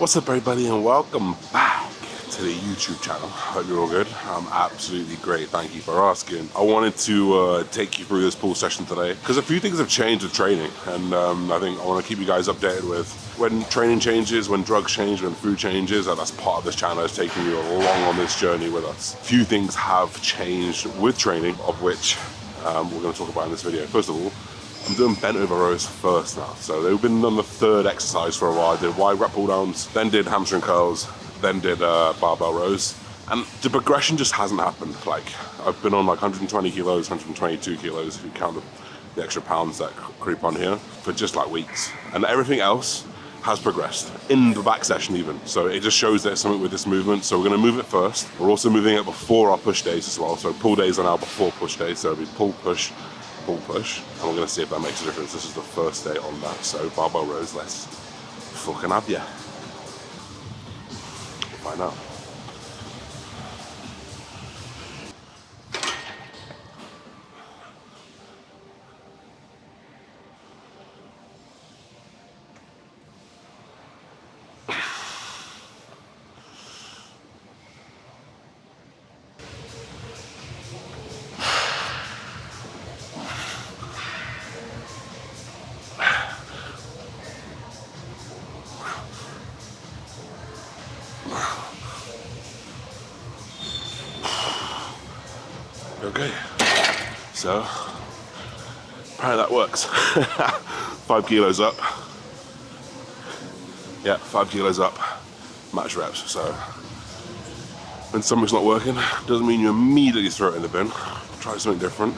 What's up, everybody, and welcome back to the YouTube channel. Hope you're all good. I'm absolutely great, thank you for asking. I wanted to take you through this pool session today because a few things have changed with training, and I think I want to keep you guys updated with when training changes, when drugs change, when food changes, and that's part of this channel, is taking you along on this journey with us. A few things have changed with training, of which we're going to talk about in this video. First of all, I'm doing bent over rows first now. So they've been on the third exercise for a while. I did wide rep pull downs, then did hamstring curls, then did barbell rows. And the progression just hasn't happened. Like, I've been on like 120 kilos, 122 kilos, if you count the extra pounds that creep on here, for just like weeks. And everything else has progressed, in the back session even. So it just shows there's something with this movement. So we're gonna move it first. We're also moving it before our push days as well. So pull days are now before push days. So it'll be pull, push, and we're gonna see if that makes a difference. This is the first day on that, so barbell rows, let's fucking have ya. We'll find out. Okay, so apparently that works. 5 kilos up. Yeah, 5 kilos up, max reps. So when something's not working, doesn't mean you immediately throw it in the bin. Try something different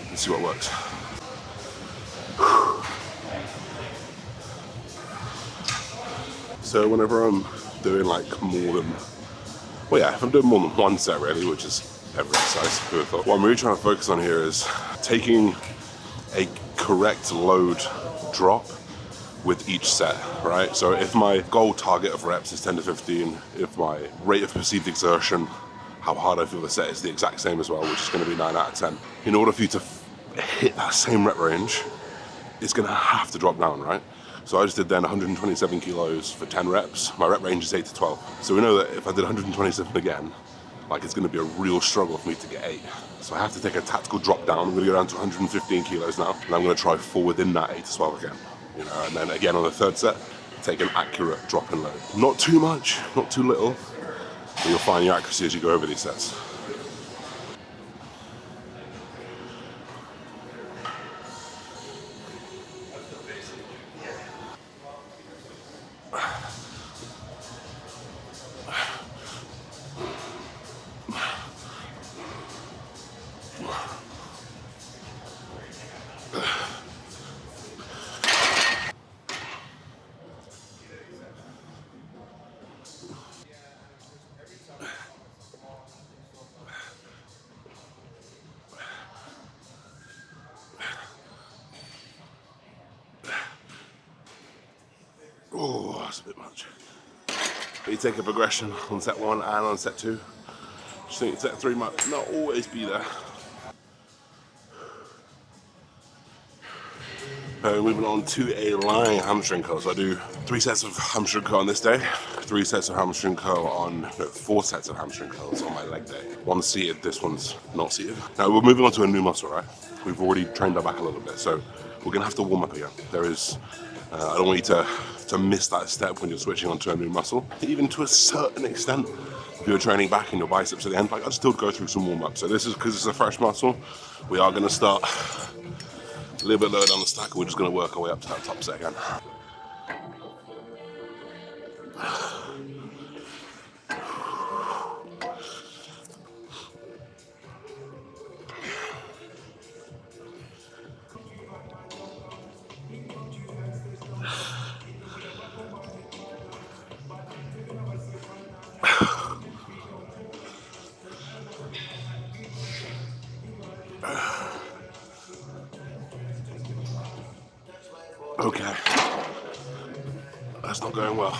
and see what works. So whenever I'm doing like more than, well, yeah, if I'm doing more than one set really, which is every exercise, who would have thought? What I'm really trying to focus on here is taking a correct load drop with each set, right? So if my goal target of reps is 10 to 15, if my rate of perceived exertion, how hard I feel the set, is the exact same as well, which is going to be 9 out of 10. In order for you to hit that same rep range, it's going to have to drop down, right? So I just did then 127 kilos for 10 reps. My rep range is 8 to 12. So we know that if I did 127 again, like, it's going to be a real struggle for me to get 8. So I have to take a tactical drop down. I'm going to go down to 115 kilos now, and I'm going to try fall within that 8 to 12 again. You know, and then again on the third set, take an accurate drop in load. Not too much, not too little, but you'll find your accuracy as you go over these sets. Oh, that's a bit much. But you take a progression on set 1 and on set 2. Just think set 3 might not always be there. Moving on to a lying hamstring curl. So I do 3 sets of hamstring curl on this day, 3 sets of hamstring curl on, no, 4 sets of hamstring curls on my leg day. One's seated, this one's not seated. Now we're moving on to a new muscle, right? We've already trained our back a little bit, so we're gonna have to warm up again. There is, I don't want you to miss that step when you're switching onto a new muscle. Even to a certain extent, if you're training back in your biceps at the end, like, I'd still go through some warm up. So this is because it's a fresh muscle. We are gonna start a little bit lower down the stack, and we're just going to work our way up to that top set again. Okay, that's not going well.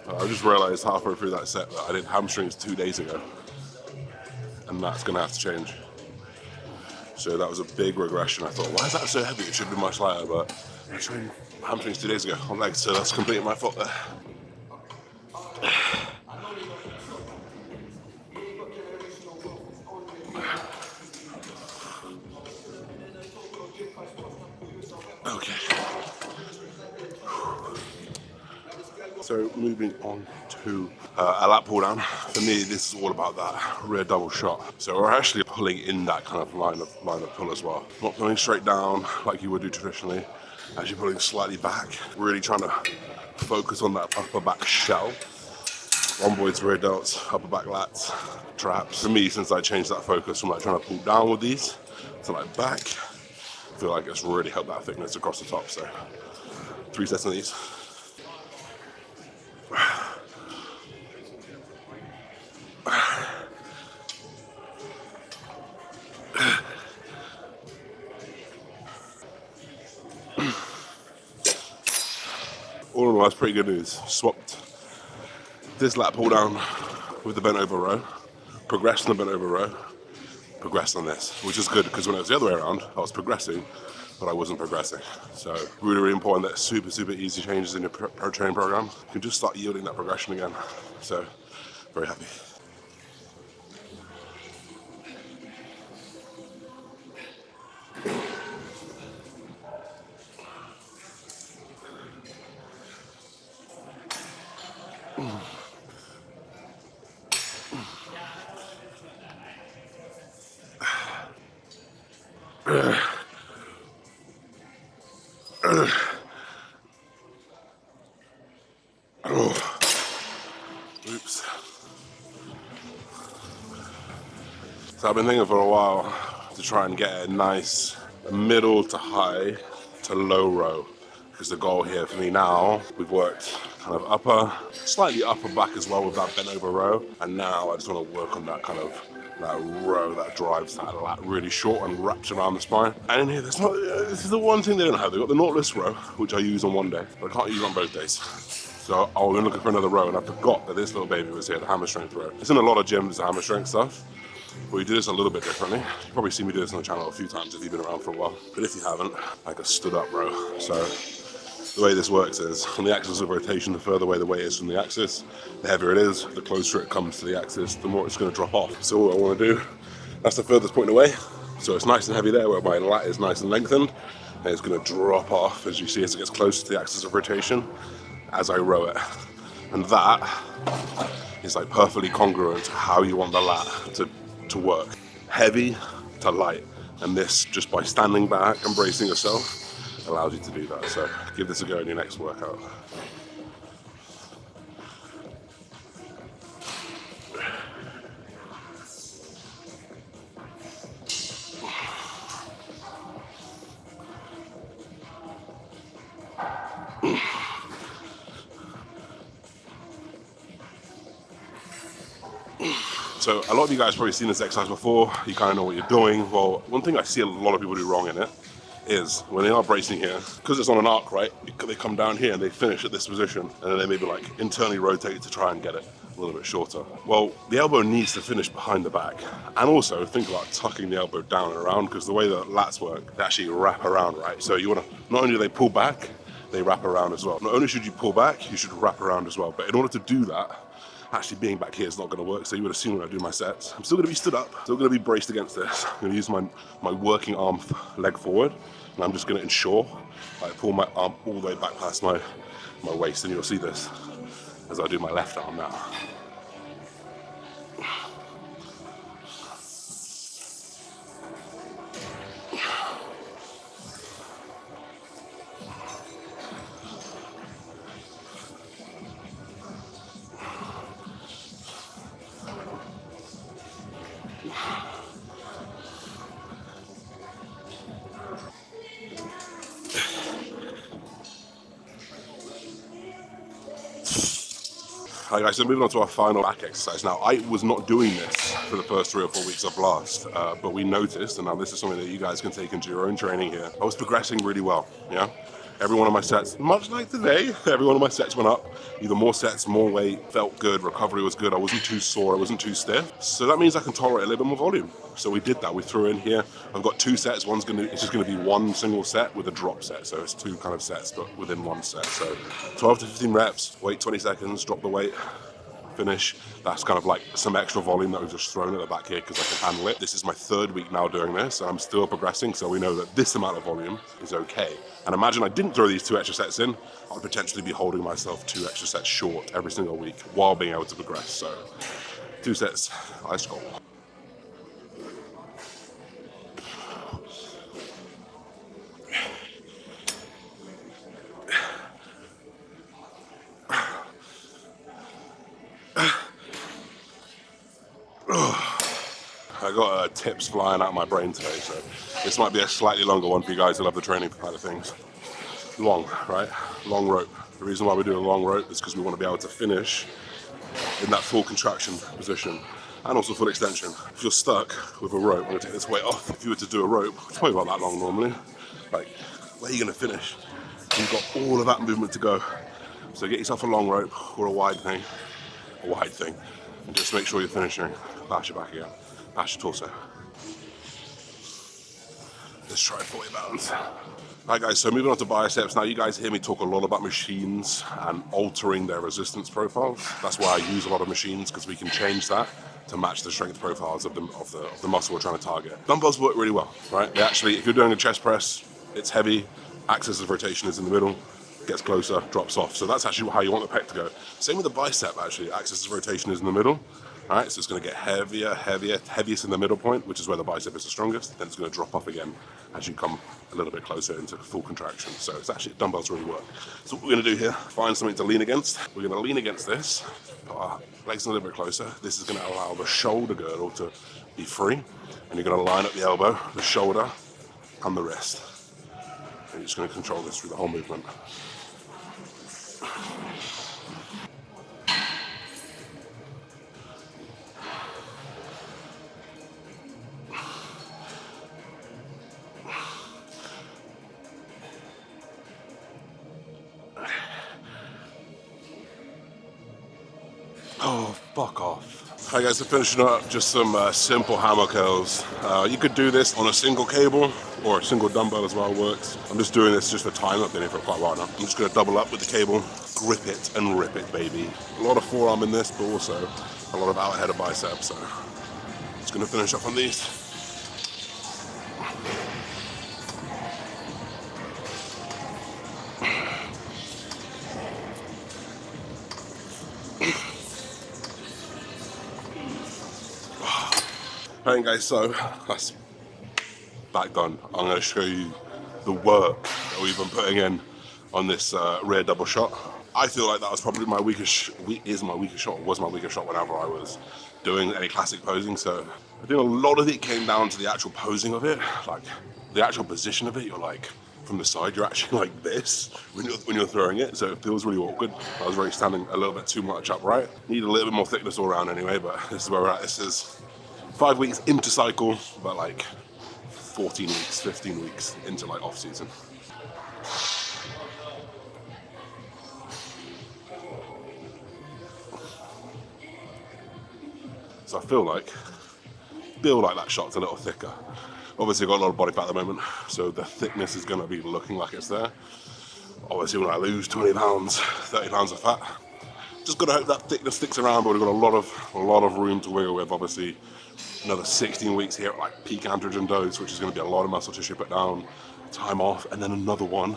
I just realized halfway through that set that I did hamstrings 2 days ago, and that's gonna have to change. So that was a big regression. I thought, why is that so heavy? It should be much lighter, but I trained hamstrings 2 days ago on legs, so that's completely my fault there. Okay. So moving on to a lat pull down. For me, this is all about that rear double shot. So we're actually pulling in that kind of line of pull as well. Not pulling straight down like you would do traditionally. Actually pulling slightly back. Really trying to focus on that upper back shell. Rhomboids, rear delts, upper back lats, traps. For me, since I changed that focus from like trying to pull down with these to like back, I feel like it's really helped that thickness across the top. So 3 sets of these. All in all, that's pretty good news. Swapped this lat pull down with the bent over row, progressed on the bent over row, progressed on this, which is good because when it was the other way around, I was progressing, but I wasn't progressing. So really, really important that super, super easy changes in your pro training program. You can just start yielding that progression again. So very happy. Oops. So I've been thinking for a while to try and get a nice middle to high to low row. Because the goal here for me now, we've worked kind of upper, slightly upper back as well with that bent over row. And now I just want to work on that kind of that row that drives that lat really short and wraps around the spine. And in here, this is the one thing they don't have. They've got the Nautilus row, which I use on one day, but I can't use on both days. So I was looking for another row, and I forgot that this little baby was here, the hammer strength row. It's in a lot of gyms, the hammer strength stuff. But we do this a little bit differently. You've probably seen me do this on the channel a few times if you've been around for a while. But if you haven't, like a stood up row. So the way this works is, on the axis of rotation, the further away the weight is from the axis, the heavier it is, the closer it comes to the axis, the more it's going to drop off. So what I want to do, that's the furthest point away. So it's nice and heavy there, where my lat is nice and lengthened. And it's going to drop off, as you see, as it gets closer to the axis of rotation, as I row it. And that is like perfectly congruent to how you want the lat to work. Heavy to light. And this, just by standing back and bracing yourself, allows you to do that. So give this a go in your next workout. So a lot of you guys have probably seen this exercise before, you kind of know what you're doing. Well, one thing I see a lot of people do wrong in it is when they are bracing here, because it's on an arc, right? They come down here and they finish at this position, and then they maybe like internally rotate to try and get it a little bit shorter. Well, the elbow needs to finish behind the back. And also think about tucking the elbow down and around, because the way that lats work, they actually wrap around, right? So you want to, not only do they pull back, they wrap around as well. Not only should you pull back, you should wrap around as well. But in order to do that, actually being back here is not going to work. So you would have seen when I do my sets. I'm still going to be stood up, still going to be braced against this. I'm going to use my working arm leg forward, and I'm just going to ensure I pull my arm all the way back past my waist, and you'll see this as I do my left arm now. Hi guys, so moving on to our final back exercise. Now, I was not doing this for the first 3 or 4 weeks of Blast, but we noticed, and now this is something that you guys can take into your own training here. I was progressing really well, yeah? Every one of my sets, much like today, every one of my sets went up. Either more sets, more weight, felt good, recovery was good, I wasn't too sore, I wasn't too stiff. So that means I can tolerate a little bit more volume. So we did that, we threw in here. I've got 2 sets, it's just gonna be 1 single set with a drop set. So it's 2 kind of sets, but within 1 set. So 12 to 15 reps, wait 20 seconds, drop the weight. finish. That's kind of like some extra volume that we've just thrown at the back here because I can handle it. This is my 3rd week now doing this, and I'm still progressing, so we know that this amount of volume is okay. And imagine I didn't throw these 2 extra sets in, I'd potentially be holding myself 2 extra sets short every single week while being able to progress. So 2 sets, ice goal. I got tips flying out of my brain today, so this might be a slightly longer one for you guys who love the training side of things. Long, right? Long rope. The reason why we do a long rope is because we want to be able to finish in that full contraction position and also full extension. If you're stuck with a rope, I'm going to take this weight off. If you were to do a rope, it's probably about that long normally, like, where are you going to finish? You've got all of that movement to go. So get yourself a long rope or a wide thing, and just make sure you're finishing. Bash your back again, bash your torso. Let's try 40 pounds. Alright guys, so moving on to biceps. Now you guys hear me talk a lot about machines and altering their resistance profiles. That's why I use a lot of machines, because we can change that to match the strength profiles of the muscle we're trying to target. Dumbbells work really well, right? They actually, if you're doing a chest press, it's heavy, axis of rotation is in the middle, gets closer, drops off. So that's actually how you want the pec to go. Same with the bicep actually, axis of rotation is in the middle. Alright, so it's going to get heavier, heaviest in the middle point, which is where the bicep is the strongest. Then it's going to drop off again as you come a little bit closer into full contraction. So it's actually, dumbbells really work. So what we're going to do here, find something to lean against. We're going to lean against this, put our legs a little bit closer. This is going to allow the shoulder girdle to be free. And you're going to line up the elbow, the shoulder, and the wrist. And you're just going to control this through the whole movement. Oh, fuck off. Hi guys, so finishing up just some simple hammer curls. You could do this on a single cable or a single dumbbell as well works. I'm just doing this just for time. I've been here for quite a while now. I'm just going to double up with the cable, grip it and rip it, baby. A lot of forearm in this, but also a lot of out ahead of bicep. So just going to finish up on these. Alright guys, so that's back done. I'm going to show you the work that we've been putting in on this rear double shot. I feel like that was probably my weakest shot, was my weakest shot whenever I was doing any classic posing. So I think a lot of it came down to the actual posing of it, like the actual position of it. You're like, from the side, you're actually like this when you're throwing it, so it feels really awkward. I was really standing a little bit too much upright. Need a little bit more thickness all around anyway, but this is where we're at. This is 5 weeks into cycle, but like 14 weeks, 15 weeks into like off season. So I feel like that shot's a little thicker. Obviously I've got a lot of body fat at the moment, so the thickness is gonna be looking like it's there. Obviously when I lose 20 pounds, 30 pounds of fat, just gotta hope that thickness sticks around, but we've got a lot of room to wiggle with. Obviously another 16 weeks here at like peak androgen dose, which is going to be a lot of muscle tissue put down, time off, and then another one.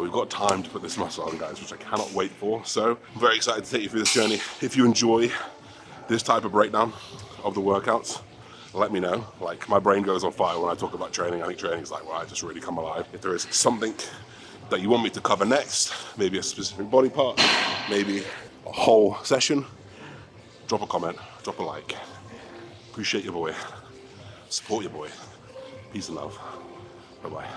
We've got time to put this muscle on, guys, which I cannot wait for. So I'm very excited to take you through this journey. If you enjoy this type of breakdown of the workouts, let me know. Like, my brain goes on fire when I talk about training. I think training is like, well, I just really come alive. If there is something that you want me to cover next, maybe a specific body part, maybe a whole session, drop a comment, drop a like. Appreciate your boy. Support your boy. Peace and love. Bye-bye.